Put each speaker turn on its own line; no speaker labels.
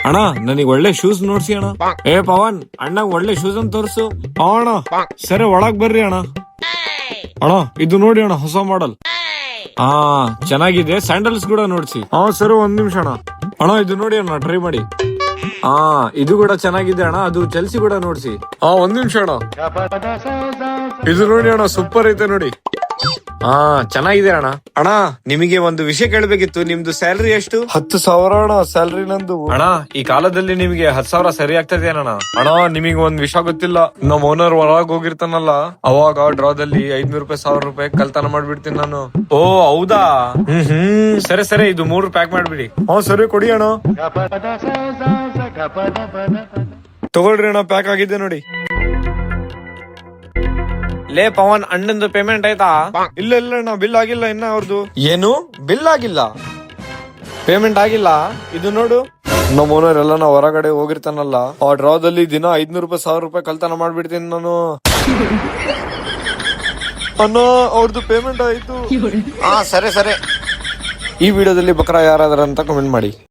ಅಣ್ಣ ನನಗೆ ಒಳ್ಳೆ ಶೂಸ್ ನೋಡ್ಸಿ ಅಣ್ಣ. ಏ ಪವನ್, ಅಣ್ಣಗ್ ಒಳ್ಳೆ ಶೂಸ್ ಅಂತ ತೋರ್ಸು. ಅಣ್ಣ ಸರಿ, ಒಳಗ್ ಬರ್ರಿ ಅಣ್ಣ. ಅಣ್ಣ ಇದು ನೋಡಿ ಅಣ್ಣ, ಹೊಸ ಮಾಡೆಲ್. ಹಾ ಚೆನ್ನಾಗಿದೆ, ಸ್ಯಾಂಡಲ್ಸ್ ಕೂಡ ನೋಡ್ಸಿ. ಹಾ ಸರಿ, ಒಂದ್ ನಿಮಿಷ ಅಣ್ಣ. ಅಣ್ಣ ಇದು ನೋಡಿ ಅಣ್ಣ, ಟ್ರೈ ಮಾಡಿ. ಹಾ ಇದು ಕೂಡ ಚೆನ್ನಾಗಿದೆ ಅಣ್ಣ, ಅದು ಚೆಲ್ಸಿ ಕೂಡ ನೋಡ್ಸಿ. ಹಾ ಒಂದ್ ನಿಮಿಷ ಅಣ್ಣ. ಇದು ನೋಡಿ ಅಣ್ಣ, ಸೂಪರ್ ಐತೆ ನೋಡಿ. ಹಾ ಚೆನ್ನಾಗಿದೆ ಅಣ್ಣ. ಅಣ್ಣ ನಿಮಗೆ ಒಂದು ವಿಷಯ ಕೇಳಬೇಕಿತ್ತು, ನಿಮ್ದು ಸ್ಯಾಲರಿ ಎಷ್ಟು?
10,000 ಅಣ್ಣ ಸ್ಯಾಲ್ರಿ ನಂದು.
ಅಣ್ಣ ಈ ಕಾಲದಲ್ಲಿ ನಿಮಗೆ 10,000 ಸರಿ ಆಗ್ತದೆ ಅಣ್ಣ? ಅಣ್ಣ ನಿಮಗೆ ಒಂದ್ ವಿಷಯ ಗೊತ್ತಿಲ್ಲ, ನಮ್ ಓನರ್ ಹೊರಗ್ ಹೋಗಿರ್ತಾನಲ್ಲ, ಅವಾಗ ಡ್ರಾದಲ್ಲಿ 500 ರೂಪಾಯಿ 1,000 ರೂಪಾಯಿ ಕಳ್ತನ ಮಾಡ್ಬಿಡ್ತೀನಿ ನಾನು. ಓ ಹೌದಾ? ಸರಿ ಸರಿ, ಇದು 3 ಪ್ಯಾಕ್ ಮಾಡ್ಬಿಡಿ.
ಹಾ ಸರಿ, ಕೊಡಿ ಅಣ್ಣ. ತಗೊಳ್ರಿ ಅಣ್ಣ, ಪ್ಯಾಕ್ ಆಗಿದೆ ನೋಡಿ.
ಲೇ ಪವನ್, ಅಣ್ಣಂದು ಪೇಮೆಂಟ್ ಆಯ್ತಾ?
ಇಲ್ಲ ಇಲ್ಲ ಅಣ್ಣ, ಬಿಲ್ ಆಗಿಲ್ಲ ಇನ್ನ ಅವ್ರದ್ದು.
ಏನು ಬಿಲ್ ಆಗಿಲ್ಲ? ಪೇಮೆಂಟ್ ಆಗಿಲ್ಲ? ಇದು ನೋಡು.
ನಮ್ಮ ಓನರ್ ಎಲ್ಲ ನಾ ಹೊರಗಡೆ ಹೋಗಿರ್ತಾನಲ್ಲ, ಆ ಡ್ರಾದಲ್ಲಿ ದಿನ 500 ರೂಪಾಯಿ 1,000 ರೂಪಾಯಿ ಕಳ್ತನ ಮಾಡ್ಬಿಡ್ತೀನಿ ನಾನು. ಅಣ್ಣ ಅವ್ರದ್ದು ಪೇಮೆಂಟ್ ಆಯ್ತು.
ಹಾ ಸರಿ ಸರಿ.
ಈ ವಿಡಿಯೋದಲ್ಲಿ ಬಕ್ರಾ ಯಾರಾದ್ರ ಅಂತ ಕಮೆಂಟ್ ಮಾಡಿ.